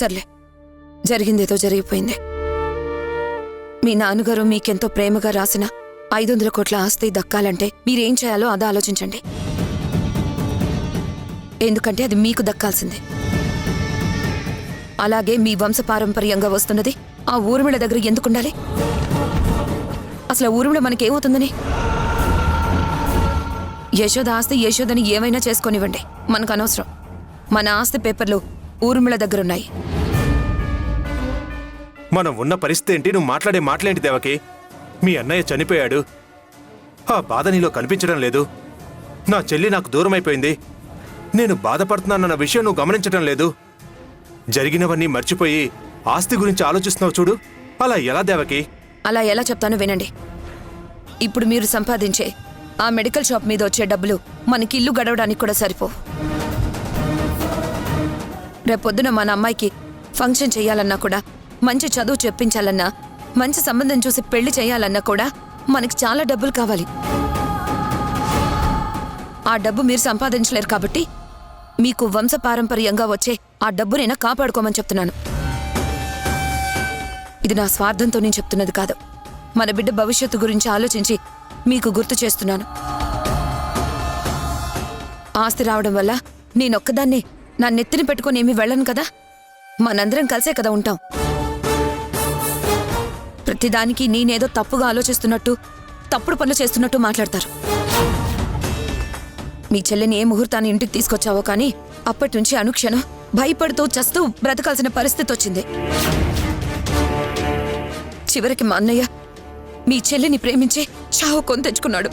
సర్లే, జరిగిందేదో జరిగిపోయింది. మీ నాన్నగారు మీకెంతో ప్రేమగా రాసిన 500 కోట్ల ఆస్తి దక్కాలంటే మీరేం చేయాలో అదా ఆలోచించండి. ఎందుకంటే అది మీకు దక్కాల్సిందే. అలాగే మీ వంశపారంపర్యంగా వస్తున్నది ఆ ఊర్మిళ దగ్గర ఎందుకుండాలి? అసలు ఊర్మిళ మనకేమవుతుందని? యశోద ఆస్తి యశోదని ఏమైనా చేసుకొనివ్వండి, మనకు అనవసరం. మన ఆస్తి పేపర్లు ఊర్మిళ దగ్గరున్నాయి. మనం ఉన్న పరిస్థితి ఏంటి? నువ్వు మాట్లాడే మాటలేంటి దేవకి? మీ అన్నయ్య చనిపోయాడు, ఆ బాధ నీలో కనిపించడం లేదు. నా చెల్లి నాకు దూరం అయిపోయింది, నేను బాధపడుతున్నానన్న విషయం నువ్వు గమనించడం లేదు. జరిగినవన్నీ మర్చిపోయి ఆస్తి గురించి ఆలోచిస్తున్నావు చూడు. అలా ఎలా దేవకి? అలా ఎలా చెప్తానో వినండి. ఇప్పుడు మీరు సంపాదించే ఆ మెడికల్ షాప్ మీద వచ్చే డబ్బులు మనకి ఇల్లు గడవడానికి కూడా సరిపో. రేపొద్దున మన అమ్మాయికి ఫంక్షన్ చేయాలన్నా కూడా, మంచి చదువు చెప్పించాలన్నా, మంచి సంబంధం చూసి పెళ్లి చేయాలన్నా కూడా మనకి చాలా డబ్బులు కావాలి. ఆ డబ్బు మీరు సంపాదించలేరు కాబట్టి మీకు వంశపారంపర్యంగా వచ్చే ఆ డబ్బునైనా కాపాడుకోమని చెప్తున్నాను. ఇది నా స్వార్థంతో నేను చెప్తున్నది కాదు. మన బిడ్డ భవిష్యత్తు గురించి ఆలోచించి మీకు గుర్తు చేస్తున్నాను. ఆస్తి రావడం వల్ల నేనొక్కదాన్నే నా నెత్తిని పెట్టుకుని ఏమీ వెళ్ళను కదా. మనందరం కలిసే కదా ఉంటాం. ప్రతిదానికి నేనేదో తప్పుగా ఆలోచిస్తున్నట్టు, తప్పుడు పనులు చేస్తున్నట్టు మాట్లాడతారు. మీ చెల్లిని ఏ ముహూర్తాన్ని ఇంటికి తీసుకొచ్చావో కానీ అప్పటి నుంచి అనుక్షణం భయపడుతూ చస్తూ బ్రతకాల్సిన పరిస్థితి వచ్చింది. చివరికి మా అన్నయ్య మీ చెల్లిని ప్రేమించే చావు కొని తెచ్చుకున్నాడు.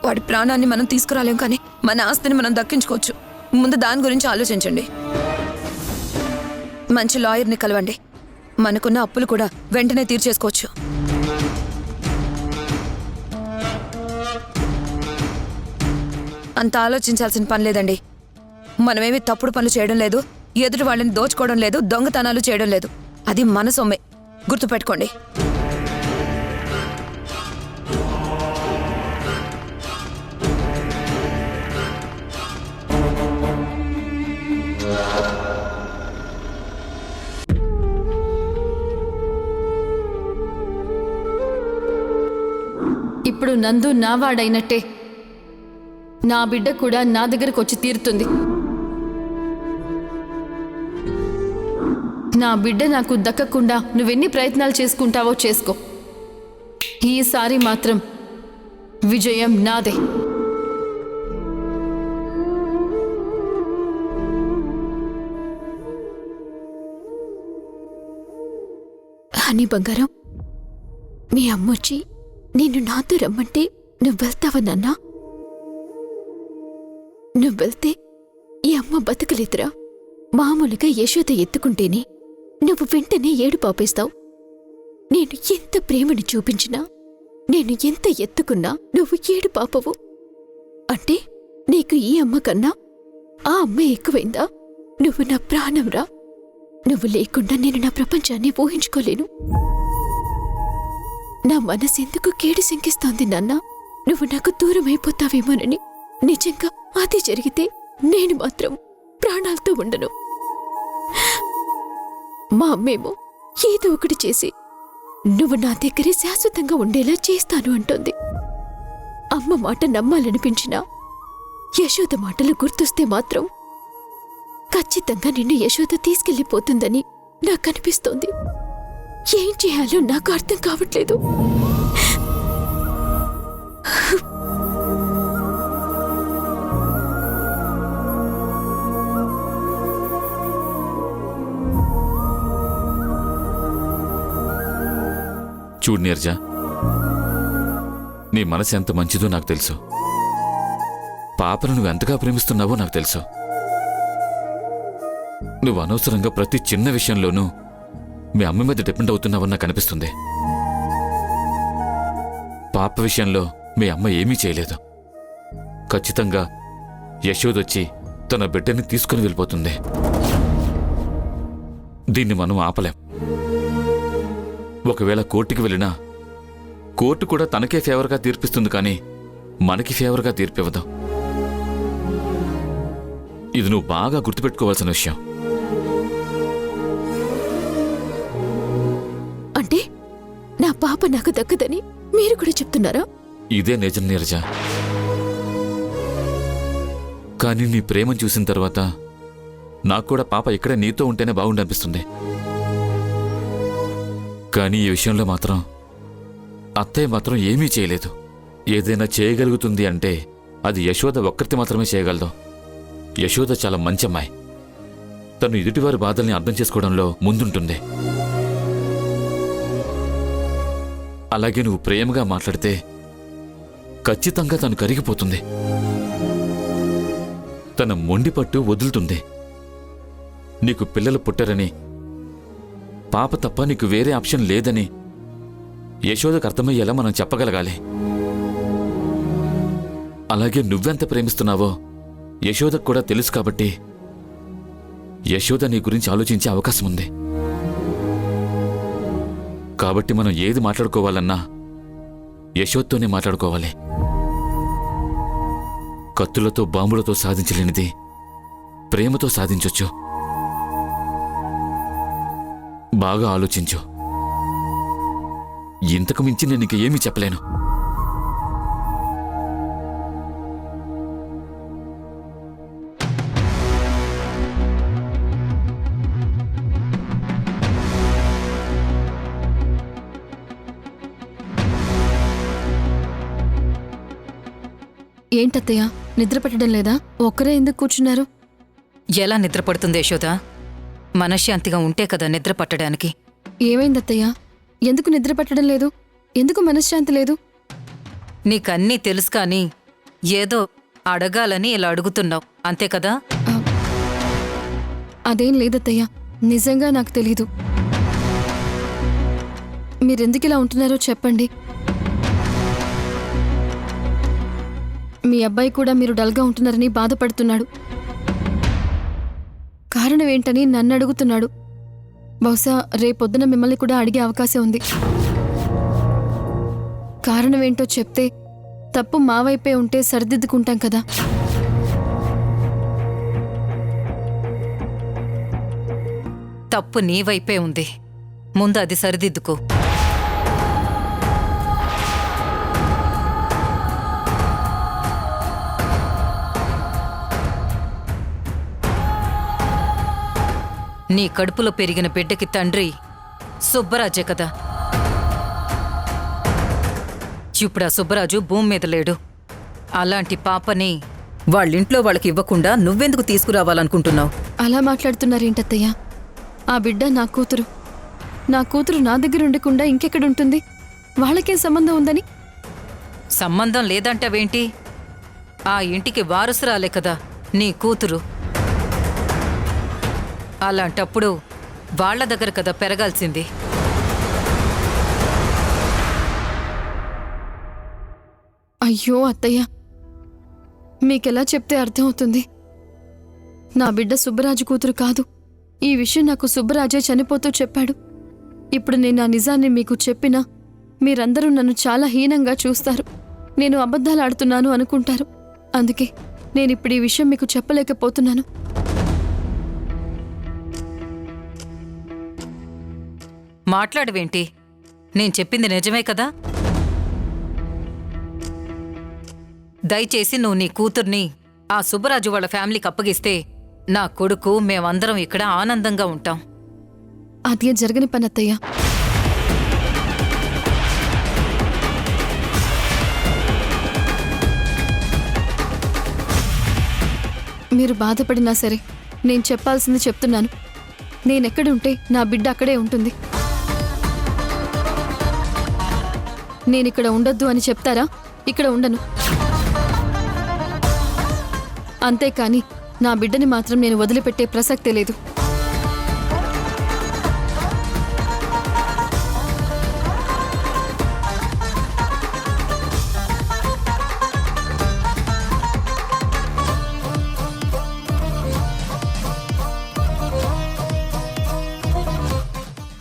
వాడి ప్రాణాన్ని మనం తీసుకురాలేం కానీ మన ఆస్తిని మనం దక్కించుకోవచ్చు. ముందు దాని గురించి ఆలోచించండి. మంచి లాయర్ని కలవండి. మనకున్న అప్పులు కూడా వెంటనే తీర్చేసుకోవచ్చు. అంత ఆలోచించాల్సిన పని లేదండి. మనమేమి తప్పుడు పనులు చేయడం లేదు, ఎదుటి వాళ్ళని దోచుకోవడం లేదు, దొంగతనాలు చేయడం లేదు. అది మన సొమ్మే, గుర్తుపెట్టుకోండి. ఇప్పుడు నందు నావాడైనట్టే నా బిడ్డ కూడా నా దగ్గరకు వచ్చి తీరుతుంది. నా బిడ్డ నాకు దక్కకుండా నువ్వెన్ని ప్రయత్నాలు చేసుకుంటావో చేసుకో. ఈసారి మాత్రం విజయం నాదే. హనీ బంగారం, మీ అమ్మొచ్చి నిన్ను నాతో రమ్మంటే నువ్వు వెళ్తావా నాన్నా? నువ్వు వెళ్తే ఈ అమ్మ బతకలేదురా. మామూలుగా యశోద ఎత్తుకుంటేనే నువ్వు వెంటనే ఏడు పాపేస్తావు. నేను ఎంత ప్రేమను చూపించినా, నేను ఎంత ఎత్తుకున్నా నువ్వు ఏడు పాపవు. అంటే నీకు ఈ అమ్మ కన్నా ఆ అమ్మ ఎక్కువైందా? నువ్వు నా ప్రాణంరా. నువ్వు లేకుండా నేను నా ప్రపంచాన్ని ఊహించుకోలేను. నా మనసెందుకు కేడి శంకిస్తోంది నాన్నా. నువ్వు నాకు దూరం అయిపోతావేమోనని. నిజంగా అది జరిగితే నేను మాత్రం ప్రాణాలతో ఉండను. మా అమ్మేమో ఏదో ఒకటి చేసి నువ్వు నా దగ్గరే శాశ్వతంగా ఉండేలా చేస్తాను అంటోంది. అమ్మ మాట నమ్మాలనిపించినా యశోద మాటలు గుర్తొస్తే మాత్రం ఖచ్చితంగా నిన్ను యశోద తీసుకెళ్లిపోతుందని నాకనిపిస్తోంది. ఏం చేయాలో నాకు అర్థం కావట్లేదు. చూడు నీరజ, నీ మనసు ఎంత మంచిదో నాకు తెలుసు. పాపను నువ్వు ఎంతగా ప్రేమిస్తున్నావో నాకు తెలుసు. నువ్వు అనవసరంగా ప్రతి చిన్న విషయంలోనూ మీ అమ్మ మీద డిపెండ్ అవుతున్నావని నాకు అనిపిస్తుంది. పాప విషయంలో మీ అమ్మ ఏమీ చేయలేదు. ఖచ్చితంగా యశోదొచ్చి తన బిడ్డని తీసుకుని వెళ్ళిపోతుంది. దీన్ని మనం ఆపలేం. ఒకవేళ కోర్టుకి వెళ్ళినా కోర్టు కూడా తనకే ఫేవర్గా తీర్పిస్తుంది, కానీ మనకి ఫేవర్గా తీర్పివ్వదు. ఇది నువ్వు బాగా గుర్తుపెట్టుకోవాల్సిన విషయం. పాప నాకు దక్కదని మీరు కూడా చెప్తున్నారా? ఇదే నిజం నీరజ. కానీ నీ ప్రేమను చూసిన తర్వాత నాకు కూడా పాప ఇక్కడే నీతో ఉంటేనే బాగుండనిపిస్తుంది. కానీ ఈ విషయంలో మాత్రం అత్తయ్య మాత్రం ఏమీ చేయలేదు. ఏదైనా చేయగలుగుతుంది అంటే అది యశోద ఒక్కరితి మాత్రమే చేయగలదు. యశోద చాలా మంచి అమ్మాయి. తను ఎదుటివారి బాధల్ని అర్థం చేసుకోవడంలో ముందుంటుంది. అలాగే నువ్వు ప్రేమగా మాట్లాడితే ఖచ్చితంగా తను కరిగిపోతుంది. తన మొండిపట్టు వదులుతుంది. నీకు పిల్లలు పుట్టారని, పాప తప్ప నీకు వేరే ఆప్షన్ లేదని యశోదకు అర్థమయ్యేలా మనం చెప్పగలగాలి. అలాగే నువ్వెంత ప్రేమిస్తున్నావో యశోదకు కూడా తెలుసు కాబట్టి యశోద నీ గురించి ఆలోచించే అవకాశం ఉంది. కాబట్టి మనం ఏది మాట్లాడుకోవాలన్నా యశోద్తోనే మాట్లాడుకోవాలి. కత్తులతో బాంబులతో సాధించలేనిది ప్రేమతో సాధించొచ్చు. బాగా ఆలోచించు. ఇంతకు మించి నేను ఇంక ఏమీ చెప్పలేను. ఏంటత్తయ్య, నిద్ర పట్టడం లేదా? ఒక్కరే ఎందుకు కూర్చున్నారు? ఎలా నిద్రపడుతుంది యశోద? మనశ్శాంతిగా ఉంటే కదా నిద్ర పట్టడానికి. ఏమైందత్తయ్య? ఎందుకు నిద్ర పట్టడం లేదు? ఎందుకు మనశ్శాంతి లేదు? నీకన్నీ తెలుసు కానీ ఏదో అడగాలని ఇలా అడుగుతున్నావు, అంతే కదా? అదేం లేదత్తయ్య, నిజంగా నాకు తెలీదు. మీరెందుకిలా ఉంటున్నారో చెప్పండి. మీ అబ్బాయి కూడా మీరు డల్గా ఉంటున్నారని బాధపడుతున్నాడు. కారణం ఏంటని నన్ను అడుగుతున్నాడు. బహుశా రేపొద్దున మిమ్మల్ని కూడా అడిగే అవకాశం ఉంది. కారణం ఏంటో చెప్తే తప్పు మా వైపే ఉంటే సరిదిద్దుకుంటాం కదా. తప్పు నీ వైపే ఉంది, ముందు అది సరిదిద్దుకో. నీ కడుపులో పెరిగిన బిడ్డకి తండ్రి సుబ్బరాజే కదా. ఇప్పుడు ఆ సుబ్బరాజు భూమి మీద లేడు. అలాంటి పాపని వాళ్ళింట్లో వాళ్ళకి ఇవ్వకుండా నువ్వెందుకు తీసుకురావాలనుకుంటున్నావు? అలా మాట్లాడుతున్నారేంటత్తయ్య? ఆ బిడ్డ నా కూతురు. నా కూతురు నా దగ్గర ఉండకుండా ఇంకెక్కడుంటుంది? వాళ్ళకేం సంబంధం ఉందని? సంబంధం లేదంటావేంటి? ఆ ఇంటికి వారసురాలే కదా నీ కూతురు. అలాంటప్పుడు వాళ్ళ దగ్గర కదా పెరగాల్సింది. అయ్యో అత్తయ్య, మీకెలా చెప్తే అర్థమవుతుంది? నా బిడ్డ సుబ్బరాజు కూతురు కాదు. ఈ విషయం నాకు సుబ్బరాజే చనిపోతూ చెప్పాడు. ఇప్పుడు నేను ఆ నిజాన్ని మీకు చెప్పినా మీరందరూ నన్ను చాలా హీనంగా చూస్తారు. నేను అబద్ధాలు ఆడుతున్నాను అనుకుంటారు. అందుకే నేనిప్పుడు ఈ విషయం మీకు చెప్పలేకపోతున్నాను. మాట్లాడవేంటి? నేను చెప్పింది నిజమే కదా? దయచేసి నువ్వు నీ కూతుర్ని ఆ సుబ్బరాజు వాళ్ళ ఫ్యామిలీకి అప్పగిస్తే నా కొడుకు మేమందరం ఇక్కడ ఆనందంగా ఉంటాం. అదే జరగని పని అత్తయ్య. మీరు బాధపడినా సరే నేను చెప్పాల్సింది చెప్తున్నాను. నేనెక్కడుంటే నా బిడ్డ అక్కడే ఉంటుంది. నేనిక్కడ ఉండొద్దు అని చెప్తారా? ఇక్కడ ఉండను. అంతేకాని నా బిడ్డని మాత్రం నేను వదిలిపెట్టే ప్రసక్తే లేదు.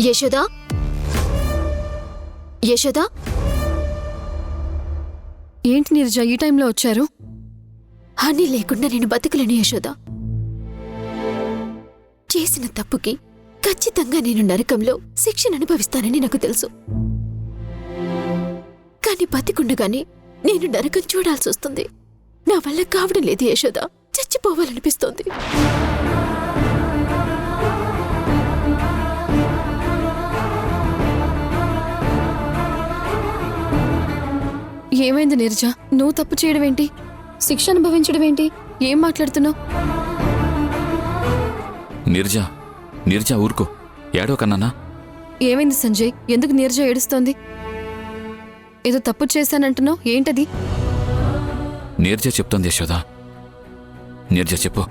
యశోదా, యశోదా, ఏంటి నీరజ ఈ టైంలో వచ్చారు? హాని లేకుండా నేను బతకలేను యశోదా. చేసిన తప్పుకి ఖచ్చితంగా నేను నరకంలో శిక్షను అనుభవిస్తానని నాకు తెలుసు. దాన్ని బతికుండగానే నేను నరకం చూడాల్సొస్తుంది. నా వల్ల కావడం లేదు యశోద. చచ్చిపోవాలనిపిస్తోంది. ఏమైంది నీరజ? నువ్వు తప్పు చేయడం ఏంటి? శిక్ష అనుభవించడం ఏంటి? ఏం మాట్లాడుతున్నావు? నీరజ ఊరుకో, ఏడో కన్నానా. ఏమైంది సంజయ్? ఎందుకు నీరజ ఏడుస్తోంది? ఏదో తప్పు చేశానంటున్నావు, ఏంటది? నీరజ చెప్తోంది యశోద. నీరజ చెప్పు.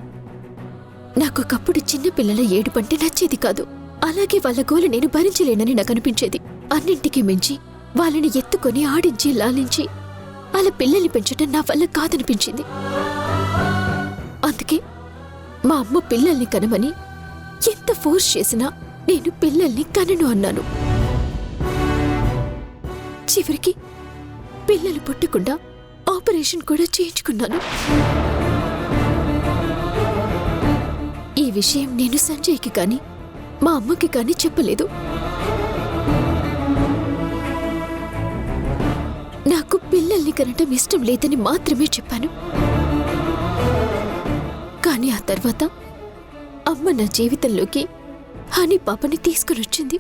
నాకొకప్పుడు చిన్న పిల్లల ఏడుపంటే నచ్చేది కాదు. అలాగే వాళ్ళ గోలు నేను భరించలేనని నాకు అనిపించేది. అన్నింటికీ మించి వాళ్ళని ఎత్తుకొని ఆడించి లాలించి వాళ్ళ పిల్లల్ని పెంచడం నా వల్ల కాదనిపించింది. అందుకే మా అమ్మ పిల్లల్ని కనమని ఎంత ఫోర్స్ చేసినా నేను పిల్లల్ని కనను అన్నాను. చివరికి పిల్లలు పుట్టకుండా ఆపరేషన్ కూడా చేయించుకున్నాను. ఈ విషయం నేను సంజయ్కి కానీ మా అమ్మకి కానీ చెప్పలేదు. నాకు పిల్లల్ని కనటం ఇష్టం లేదని మాత్రమే చెప్పాను. కానీ ఆ తర్వాత అమ్మ నా జీవితంలోకి హాని పాపని తీసుకునొచ్చింది.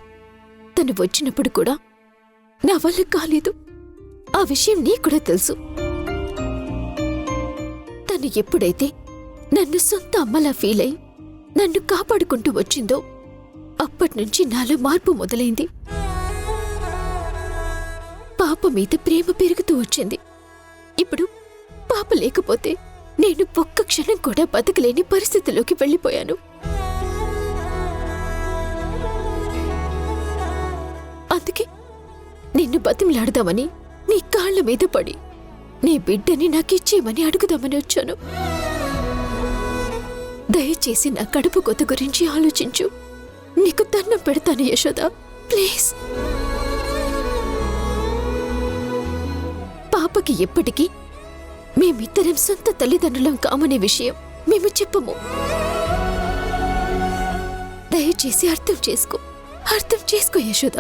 తను వచ్చినప్పుడు కూడా నా వల్ల కాలేదు. ఆ విషయం నీకు కూడా తెలుసు. తను ఎప్పుడైతే నన్ను సొంత అమ్మలా ఫీల్ అయి నన్ను కాపాడుకుంటూ వచ్చిందో అప్పట్నుంచి నాలో మార్పు మొదలైంది. పాప మీద ప్రేమ పెరుగుతూ వచ్చింది. ఇప్పుడు పాప లేకపోతే నేను ఒక్క క్షణం కూడా బతకలేని పరిస్థితిలోకి వెళ్ళిపోయాను. అందుకే నిన్ను బతిమలాడదామని నీ కాళ్ల మీద పడి నీ బిడ్డని నాకిచ్చేయమని అడుగుదామని వచ్చాను. దయచేసి నా కడుపు కొత్త గురించి ఆలోచించు. నీకు దండం పెడతాను యశోద, ప్లీజ్. పాపకి ఎప్పటికీ మేమిద్దరం సొంత తల్లిదండ్రులం కామనే విషయం మేము చెప్పము. దయచేసి అర్థం చేసుకో యశోద.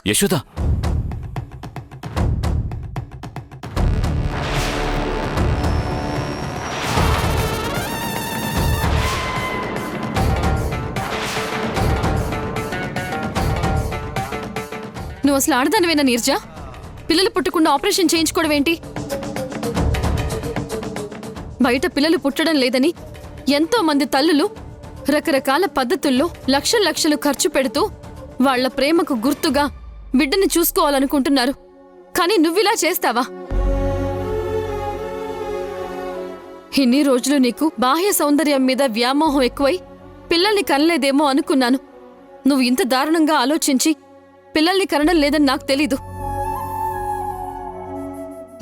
యశోద, నువ్వు అసలు ఆడదానివేనా నీరజ? పిల్లలు పుట్టకుండా ఆపరేషన్ చేయించుకోవడం ఏంటి? బయట పిల్లలు పుట్టడం లేదని ఎంతో మంది తల్లులు రకరకాల పద్ధతుల్లో లక్షలు ఖర్చు పెడుతూ వాళ్ల ప్రేమకు గుర్తుగా బిడ్డని చూసుకోవాలనుకుంటున్నారు. కానీ నువ్విలా చేస్తావా? ఇన్ని రోజులు నీకు బాహ్య సౌందర్యం మీద వ్యామోహం ఎక్కువై పిల్లల్ని కనలేదేమో అనుకున్నాను. నువ్వు ఇంత దారుణంగా ఆలోచించి పిల్లల్ని కనడం లేదని నాకు తెలీదు.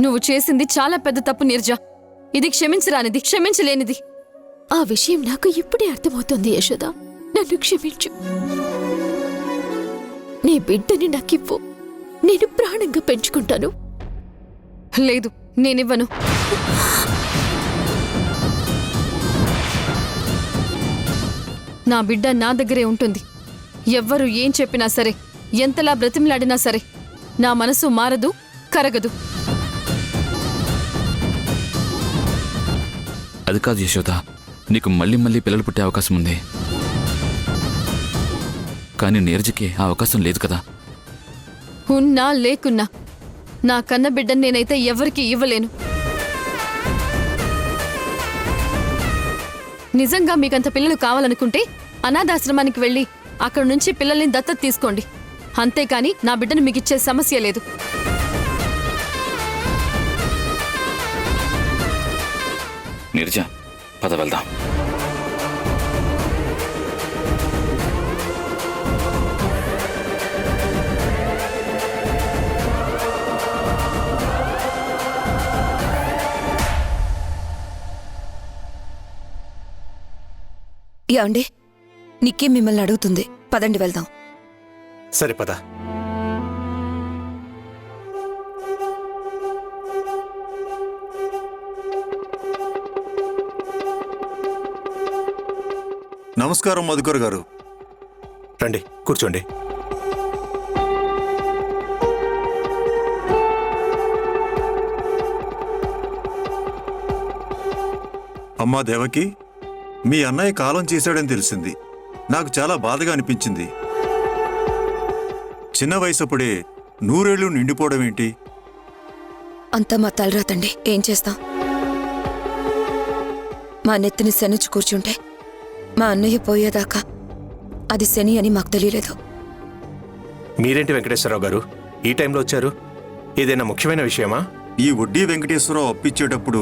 నువ్వు చేసింది చాలా పెద్ద తప్పు నీరజ. ఇది క్షమించరానిది, క్షమించలేనిది. ఆ విషయం నాకు ఇప్పుడే అర్థమవుతోంది యశోద. నన్ను క్షమించు. నీ బిడ్డని నాకివ్వు. నేను ప్రాణంగా పెంచుకుంటాను. లేదు, నేనివ్వను. నా బిడ్డ నా దగ్గరే ఉంటుంది. ఎవ్వరు ఏం చెప్పినా సరే, ఎంతలా బ్రతిమలాడినా సరే నా మనసు మారదు, కరగదు. అది కాదు యశోద, నీకు మళ్ళీ మళ్ళీ పిల్లలు పుట్టే అవకాశం ఉంది. కానీ నీరజకి ఆ అవకాశం లేదు కదా. ఉన్నా లేకున్నా నా కన్న బిడ్డను నేనైతే ఎవరికీ ఇవ్వలేను. నిజంగా మీకంత పిల్లలు కావాలనుకుంటే అనాథాశ్రమానికి వెళ్ళి అక్కడి నుంచి పిల్లల్ని దత్తత తీసుకోండి. అంతేకాని నా బిడ్డను మీకిచ్చే సమస్య లేదు. నీరజ, పద వెళ్దాం. యాండి, నిక్కి మిమ్మల్ని అడుగుతుంది. పదండి వెళ్దాం. సరే పద. నమస్కారం మధుకర్ గారు. రండి, కూర్చోండి. అమ్మా దేవకి, మీ అన్నయ్య కాలం చేశాడని తెలిసింది. నాకు చాలా బాధగా అనిపించింది. చిన్న వయసప్పుడే 100 ఏళ్ళు నిండిపోవడం ఏంటి? అంతా మా తలరాతండి, ఏం చేస్తాం? మా నెత్తిని శనిచ్చి కూర్చుంటే మా అన్నయ్య పోయేదాకా అది శని అని మాకు తెలియలేదు. మీరేంటి వెంకటేశ్వరరావు గారు ఈ టైంలో వచ్చారు? ఏదైనా ముఖ్యమైన విషయమా? ఈ వడ్డీ వెంకటేశ్వరరావు అప్పిచ్చేటప్పుడు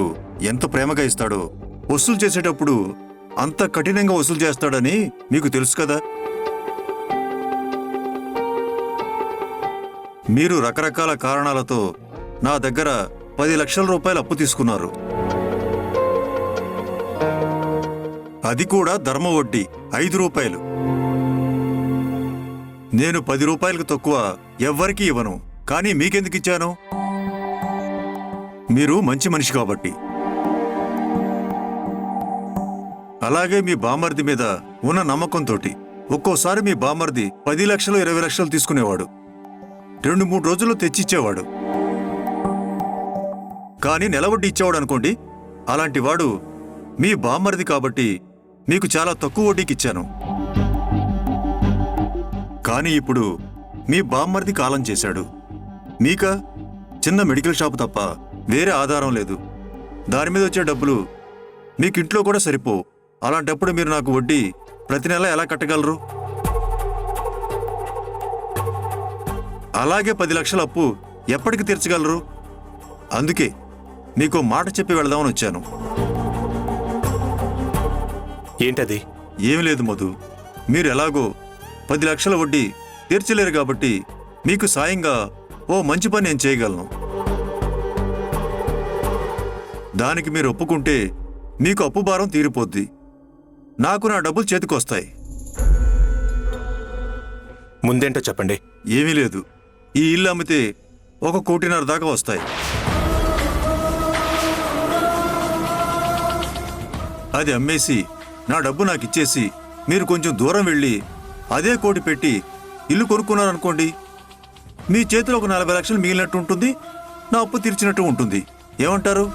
ఎంత ప్రేమగా ఇస్తాడో, వసూలు చేసేటప్పుడు అంత కఠినంగా వసూలు చేస్తాడని మీకు తెలుసు కదా. మీరు రకరకాల కారణాలతో నా దగ్గర 10 లక్షల రూపాయలు అప్పు తీసుకున్నారు. అది కూడా ధర్మ వడ్డీ 5 రూపాయలు. నేను 10 రూపాయలకు తక్కువ ఎవ్వరికీ ఇవ్వను. కానీ మీకెందుకు ఇచ్చాను? మీరు మంచి మనిషి కాబట్టి. అలాగే మీ బామర్ది మీద ఉన్న నమ్మకంతోటి ఒక్కోసారి మీ బామర్ది 10 లక్షలు 20 లక్షలు తీసుకునేవాడు. 2-3 రోజుల్లో తెచ్చిచ్చేవాడు. కానీ నెల వడ్డీ ఇచ్చేవాడు అనుకోండి. అలాంటి వాడు మీ బామర్ది కాబట్టి మీకు చాలా తక్కువ వడ్డీకి ఇచ్చాను. కానీ ఇప్పుడు మీ బామ్మర్ది కాలం చేశాడు. మీకా చిన్న మెడికల్ షాపు తప్ప వేరే ఆధారం లేదు. దాని మీద వచ్చే డబ్బులు మీకింట్లో కూడా సరిపో. అలాంటప్పుడు మీరు నాకు వడ్డీ ప్రతి నెల ఎలా కట్టగలరు? అలాగే 10 లక్షల అప్పు ఎప్పటికి తీర్చగలరు? అందుకే మీకు మాట చెప్పి వెళదామని వచ్చాను. ఏంటది? ఏమి లేదు మధు, మీరు ఎలాగో 10 లక్షల వడ్డీ తీర్చలేరు కాబట్టి మీకు సాయంగా ఓ మంచి పని నేను చేయగలను. దానికి మీరు ఒప్పుకుంటే మీకు అప్పు భారం తీరిపోద్ది. నాకు నా డబ్బులు చేతికొస్తాయి. ముందేంటో చెప్పండి. ఏమీ లేదు, ఈ ఇల్లు అమ్మితే 1.5 కోటి దాకా వస్తాయి. అది అమ్మేసి నా డబ్బు నాకు ఇచ్చేసి మీరు కొంచెం దూరం వెళ్ళి అదే 1 కోటి పెట్టి ఇల్లు కొనుక్కున్నారనుకోండి, మీ చేతిలో ఒక 40 లక్షలు మిగిలినట్టు ఉంటుంది, నా అప్పు తీర్చినట్టు ఉంటుంది. ఏమంటారు?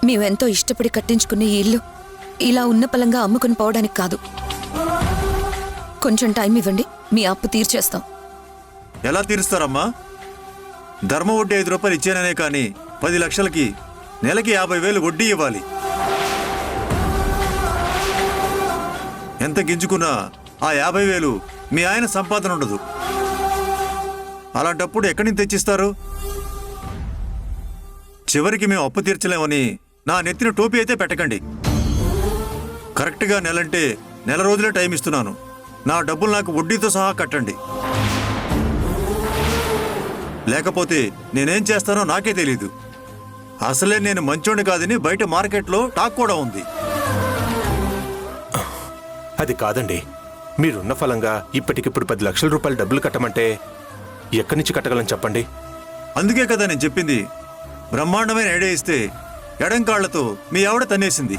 మేమెంతో ఇష్టపడి కట్టించుకునే ఈ ఇల్లు ఇలా ఉన్న పలంగా అమ్ముకుని పోవడానికి కాదు. కొంచెం టైం ఇవ్వండి, మీ అప్పు తీర్చేస్తాం. ఎలా తీరుస్తారమ్మా? ధర్మ వడ్డీ 5 రూపాయలు ఇచ్చాననే కానీ 10 లక్షలకి నెలకి 50,000 వడ్డీ ఇవ్వాలి. ఎంత గింజుకున్నా ఆ 50,000 మీ ఆయన సంపాదన ఉండదు. అలాంటప్పుడు ఎక్కడి నుంచి తెచ్చిస్తారు? చివరికి మేము అప్పు తీర్చలేమని నా నెత్తిన టోపీ అయితే పెట్టకండి. కరెక్ట్గా నెలంటే నెల రోజులే టైం ఇస్తున్నాను. నా డబ్బులు నాకు వడ్డీతో సహా కట్టండి. లేకపోతే నేనేం చేస్తానో నాకే తెలీదు. అసలే నేను మంచోడిని కాదని బయట మార్కెట్లో టాక్ కూడా ఉంది. అది కాదండి, మీరున్న ఫలంగా ఇప్పటికిప్పుడు 10 లక్షల రూపాయలు డబ్బులు కట్టమంటే ఎక్కడి నుంచి కట్టగలను చెప్పండి. అందుకే కదా నేను చెప్పింది. బ్రహ్మాండమైన ఐడియా ఇస్తే ఎడంకాళ్లతో మీ ఆవిడ తన్నేసింది.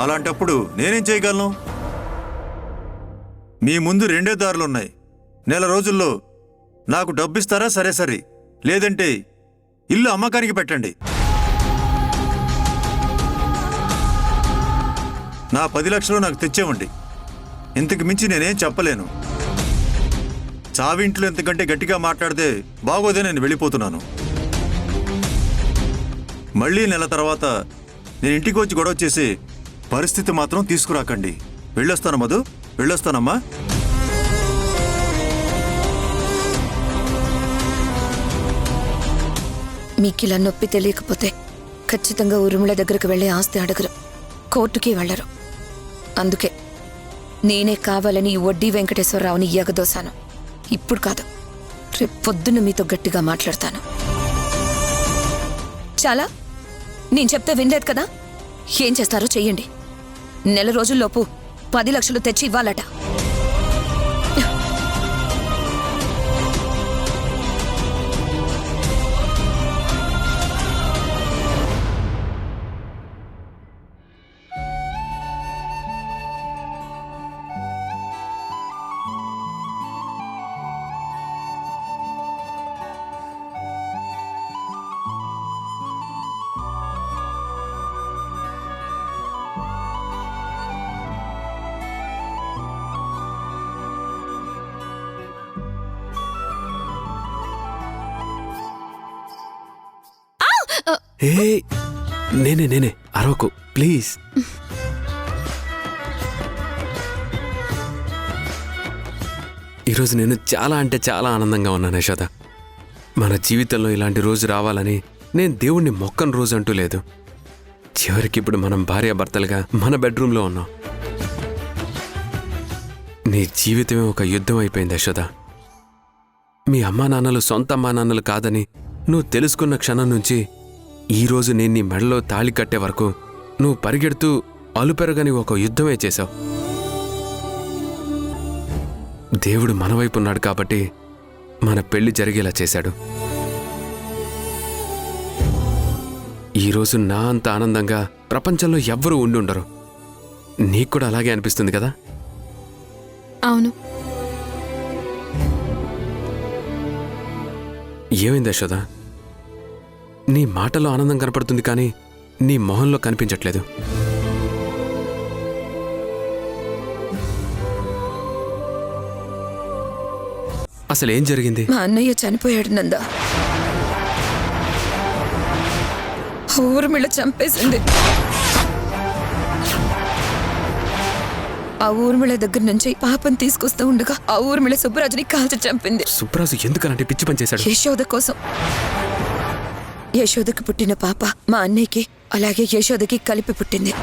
అలాంటప్పుడు నేనేం చేయగలను? మీ ముందు 2 దారులున్నాయి. నెల రోజుల్లో నాకు డబ్బిస్తారా? సరే, లేదంటే ఇల్లు అమ్మకానికి పెట్టండి. నా 10 లక్షలు నాకు తెచ్చేవండి. ఇంతకు మించి నేనేం చెప్పలేను. చావింట్లో ఎంతకంటే గట్టిగా మాట్లాడితే బాగోదే, నేను వెళ్ళిపోతున్నాను. మళ్ళీ నెల తర్వాత నేను ఇంటికి వచ్చి గొడవ చేసే పరిస్థితి మాత్రం తీసుకురాకండి. వెళ్ళొస్తాను మధు, వెళ్ళొస్తానమ్మా. మీకిలా నొప్పి తెలియకపోతే ఖచ్చితంగా ఉరుముల దగ్గరకు వెళ్ళి ఆస్తి అడగరు, కోర్టుకి వెళ్లరు. అందుకే నేనే కావాలని ఈ వడ్డీ వెంకటేశ్వరరావుని ఎగదోశాను. ఇప్పుడు కాదు, రేపు పొద్దున్న మీతో గట్టిగా మాట్లాడతాను. చాలా నేను చెప్తే వినలేదు కదా? ఏం చేస్తారో చెయ్యండి. నెల రోజుల్లోపు 10 లక్షలు తెచ్చి ఇవ్వాలట. ఏ నేనే అరవకు ప్లీజ్. ఈరోజు నేను చాలా అంటే చాలా ఆనందంగా ఉన్నాను యశోద. మన జీవితంలో ఇలాంటి రోజు రావాలని నేను దేవుణ్ణి మొక్కని రోజు అంటూ లేదు. చివరికి ఇప్పుడు మనం భార్యాభర్తలుగా మన బెడ్రూమ్లో ఉన్నాం. నీ జీవితమే ఒక యుద్ధం అయిపోయింది యశోద. మీ అమ్మా నాన్నలు సొంత అమ్మా నాన్నలు కాదని నువ్వు తెలుసుకున్న క్షణం నుంచి ఈరోజు నేను నీ మెడలో తాళి కట్టే వరకు నువ్వు పరిగెడుతూ అలుపెరగని ఒక యుద్ధమే చేశావు. దేవుడు మన వైపు ఉన్నాడు కాబట్టి మన పెళ్లి జరిగేలా చేశాడు. ఈరోజు నా అంత ఆనందంగా ప్రపంచంలో ఎవ్వరూ ఉండి ఉండరు. నీకు కూడా అలాగే అనిపిస్తుంది కదా? అవును. ఏమైంది యశోద? నీ మాటలో ఆనందం కనపడుతుంది కానీ నీ మొహంలో కనిపించట్లేదు. అసలు ఏం జరిగింది? మా అన్నయ్య చనిపోయాడు నందా. ఊర్మిళ చంపేసింది. ఆ ఊర్మిళ దగ్గర నుంచి పాపం తీసుకొస్తూ ఉండగా ఆ ఊర్మిళ సుబ్బరాజుని కాల్చి చంపింది. సుబ్బరాజు ఎందుకలాంటి పిచ్చి పని చేశాడు? యశోద కోసం. యశోదకి పుట్టిన పాప మా అన్నయ్యకి అలాగే యశోదకి కలిపి పుట్టింది.